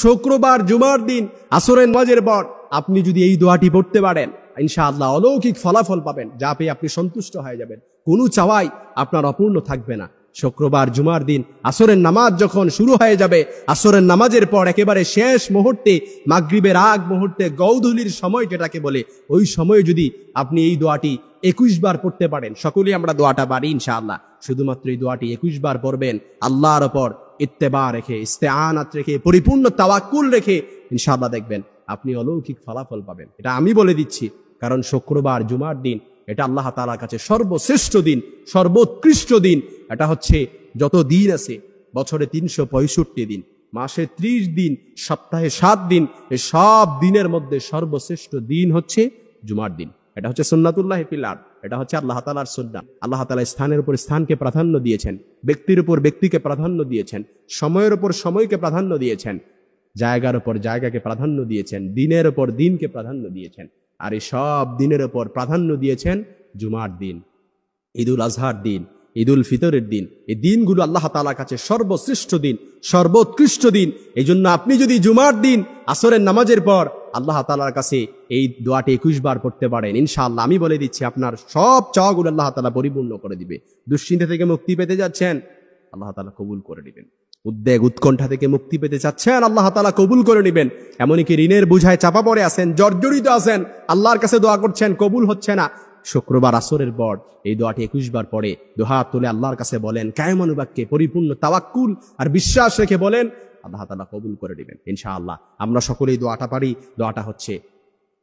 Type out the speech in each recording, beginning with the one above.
শুক্রবার জুমার দিন আসরের নামাজের পর আপনি যদি এই দোয়াটি পড়তে পারেন, ইনশাআল্লাহ অলৌকিক ফলাফল পাবেন, যা পেয়ে আপনি সন্তুষ্ট হয়ে যাবেন। কোনো চাওয়াই আপনার অপূর্ণ থাকবে না। শুক্রবার জুমার দিন আসরের নামাজ যখন শুরু হয়ে যাবে, আসরের নামাজের পর একেবারে শেষ মুহূর্তে, মাগরিবের আগ মুহূর্তে, গৌধূলির সময় যেটাকে বলে, ওই সময়ে যদি আপনি এই দোয়াটি 21 বার পড়তে পারেন, সকলেই আমরা দোয়াটা পারি ইনশাআল্লাহ, শুধুমাত্র এই দোয়াটি 21 বার পড়বেন, আল্লাহর ওপর ইত্তেবা রেখে, ইস্তেআনাত রেখে, পরিপূর্ণ তাওয়াক্কুল রেখে, ইনশাআল্লাহ দেখবেন আপনি অলৌকিক ফলাফল পাবেন। এটা আমি বলে দিচ্ছি, কারণ শুক্রবার জুমার দিন এটা আল্লাহ তাআলার কাছে সর্বশ্রেষ্ঠ দিন, সর্বোৎকৃষ্ট দিন। এটা হচ্ছে যত দিন আছে, বছরে 365 দিন, মাসে 30 দিন, সপ্তাহে 7 দিন, এই সব দিনের মধ্যে সর্বশ্রেষ্ঠ দিন হচ্ছে জুমার দিন। এটা হচ্ছে সুন্নাতুল্লাহি ফিল আরদ, এটা হচ্ছে আল্লাহ তাআলার সুন্নাহ। আল্লাহ তাআলা স্থানের উপর স্থানকে প্রাধান্য দিয়েছেন, ব্যক্তির উপর ব্যক্তিকে প্রাধান্য দিয়েছেন, সময়ের উপর সময়কে প্রাধান্য দিয়েছেন, জায়গার উপর জায়গাকে প্রাধান্য দিয়েছেন, দিনের উপর দিনকে প্রাধান্য দিয়েছেন। আর এই সব দিনের উপর প্রাধান্য দিয়েছেন জুমার দিন, ঈদুল আজহার দিন, ঈদুল ফিতরের দিন। এই দিনগুলো আল্লাহ তাআলার কাছে সর্বশ্রেষ্ঠ দিন, সর্বোৎকৃষ্ট দিন। এই জন্য আপনি যদি জুমার দিন আসরের নামাজের পর আল্লাহ তাআলার কাছে এই দোয়াটি 21 বার পড়তে পারেন, ইনশাআল্লাহ আমি বলে দিচ্ছি আপনার সব চাওয়াগুলো আল্লাহ তাআলা পরিপূর্ণ করে দিবে। দুশ্চিন্তা থেকে মুক্তি পেতে যাচ্ছেন, আল্লাহ তাআলা কবুল করে নেবেন। উদ্বেগ উৎকণ্ঠা থেকে মুক্তি পেতে চাচ্ছেন, আল্লাহ তাআলা কবুল করে নেবেন। এমনকি ঋণের বোঝায় চাপা পড়ে আছেন, জর্জরিত আছেন, আল্লাহর কাছে দোয়া করছেন, কবুল হচ্ছে না, শুক্রবার আসরের পর এই দোয়াটি 21 বার পড়ে দুহাত তুলে আল্লাহর কাছে বলেন, কায়মানুবাক্যে পরিপূর্ণ তাওয়াক্কুল আর বিশ্বাস রেখে বলেন, আল্লাহ তাআলা কবুল করে নেবেন ইনশাআল্লাহ। আমরা সকলেই দোয়াটা পারি। দোয়াটা হচ্ছে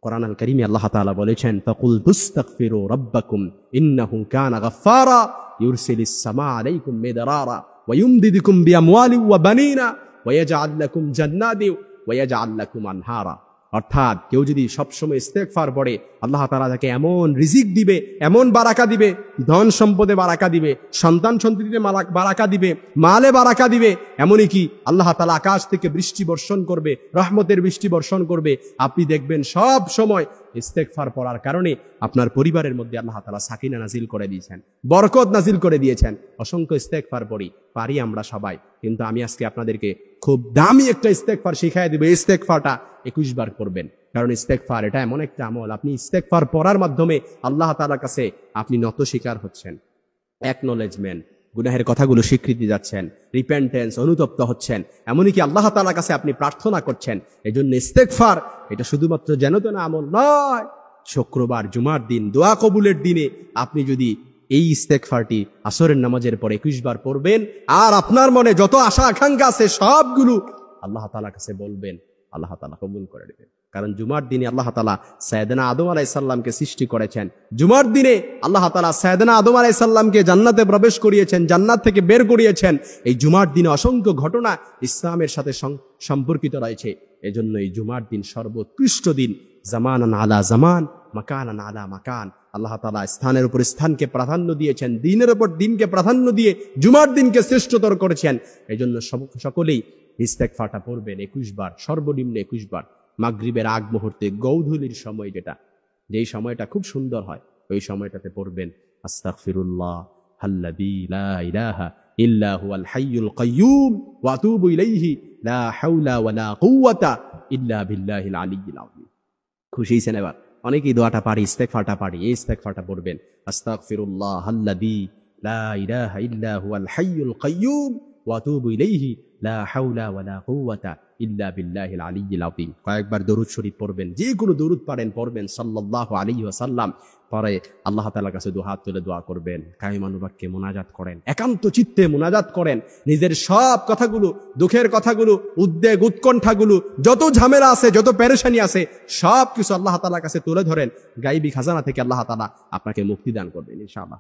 কোরআন আল কারীমে আল্লাহ তাআলা বলেছেন, ফাকুল তুস্তাগফিরু রাব্বাকুম ইন্নাহু কানা গাফফারা ইউরসিলিস সামা আলাইকুম মিদরারা ওয়া ইউমদিদুকুম বিআমওয়ালিন ওয়া বানিনা ওয়া ইয়াজআল লাকুম জান্নাতি ওয়া ইয়াজআল লাকুম আনহারা। অর্থাৎ কেউ যদি সবসময় ইস্তেগফার পড়ে, আল্লাহ তাআলা তাকে এমন রিজিক দিবে, এমন বারাকা দিবে, ধন সম্পদে বারাকা দিবে, সন্তান সন্ততিতে বারাকা দিবে, মালে বারাকা দিবে, এমনই কি আল্লাহ তাআলা আকাশ থেকে বৃষ্টি বর্ষণ করবে, রহমতের বৃষ্টি বর্ষণ করবে। আপনি দেখবেন সব সময় ইস্তেগফার পড়ার কারণে আপনার পরিবারের মধ্যে আল্লাহ তাআলা সাকিনা নাজিল করে দিয়েছেন, বরকত নাজিল করে দিয়েছেন। অসংখ্য ইস্তেগফার পারি আমরা সবাই, কিন্তু আমি আজকে আপনাদেরকে খুব দামি একটা ইস্তেগফার শিখাই দেব। ইস্তেগফারটা 21 বার করবেন, কারণ ইস্তেগফার এটা এমন একটা আমল, আপনি ইস্তেগফার পড়ার মাধ্যমে আল্লাহ তাআলার কাছে আপনি নত স্বীকার হচ্ছেন, অ্যাকনলেজমেন্ট, গুনাহের কথাগুলো স্বীকৃতি যাচ্ছেন, রিপেন্টেন্স, অনুতপ্ত হচ্ছেন, এমনকি আল্লাহ তাআলার কাছে আপনি প্রার্থনা করছেন। এই জন্য ইস্তেগফার এটা শুধুমাত্র যেনতেন আমল নয়। শুক্রবার জুমার দিন দোয়া কবুলের দিনে আপনি যদি এই ইস্তেগফারটি আসরের নামাজের পর 21 বার পড়বেন, আর আপনার মনে যত আশা আকাঙ্ক্ষা আছে সবগুলো আল্লাহ তাআলার কাছে বলবেন, আল্লাহ তাআলা কবুল করে নেবেন। কারণ জুমার দিনে আল্লাহ তাআলা সাইয়েদনা আদম আলাইহিস সালামকে সৃষ্টি করেছেন। জুমার দিনে আল্লাহ তাআলা সাইয়েদনা আদম আলাইহিস সালামকে জান্নাতে প্রবেশ করিয়েছেন, জান্নাত থেকে বের করিয়েছেন। এই জুমার দিনে অসংখ্য ঘটনা ইসলামের সাথে সম্পর্কিত রয়েছে। এজন্য এই জুমার দিন সর্বোৎকৃষ্ট দিন, জামানান আলা জামান, মাকানান আলা মাকান। আল্লাহ তাআলা স্থানের উপর স্থানকে প্রাধান্য দিয়েছেন, দিনের উপর দিনকে প্রাধান্য দিয়ে জুমার দিনকে শ্রেষ্ঠতর করেছেন। এজন্য সকলেই ইস্তেগফারটা পড়বেন 21 বার, সর্বনিম্ন 21 বার। মাগরিবের আগ মুহূর্তে, গৌধূলির সময়, যেই সময়টা খুব সুন্দর হয়, ওই সময়টাতে পড়বেন আস্তাগফিরুল্লাহ আল্লাযী লা ইলাহা ইল্লা হুয়াল হাইয়ুল কাইয়্যুম ওয়া আতুবু ইলাইহি লা হাওলা ওয়ালা কুওয়াতা ইল্লা বিল্লাহিল আলিয়্যিল আযীম। খুশি হয়েছেন? এবার অনেকেই দোয়াটা পারি, ইস্তেগফারটা পারি। এই ইস্তেগফারটা পড়বেন আস্তাগফিরুল্লাহ আল্লাযী লা ইলাহা ইল্লা হুয়াল হাইয়ুল কাইয়্যুম ওয়া আতুবু ইলাইহি লা হাওলা ওয়ালা কুওয়াতা ইল্লা বিল্লাহিল আলিয়্যিল আযীম। কয়েকবার দরুদ শরীফ পড়বেন, যে কোনো দরুদ পারেন পড়বেন সাল্লাল্লাহু আলাইহি ওয়াসাল্লাম। পরে আল্লাহ তাআলার কাছে দুহাত তুলে দোয়া করবেন, কায়মানুবাক্যে মুনাজাত করেন, একান্ত চিত্তে মুনাজাত করেন। নিজের সব কথাগুলো, দুঃখের কথাগুলো, উদ্বেগ উৎকণ্ঠাগুলো, যত ঝামেলা আছে, যত পেরেশানি আছে, সব কিছু আল্লাহ তাআলার কাছে তুলে ধরেন। গায়বী খাজানা থেকে আল্লাহ তাআলা আপনাকে মুক্তি দান করবেন ইনশাআল্লাহ।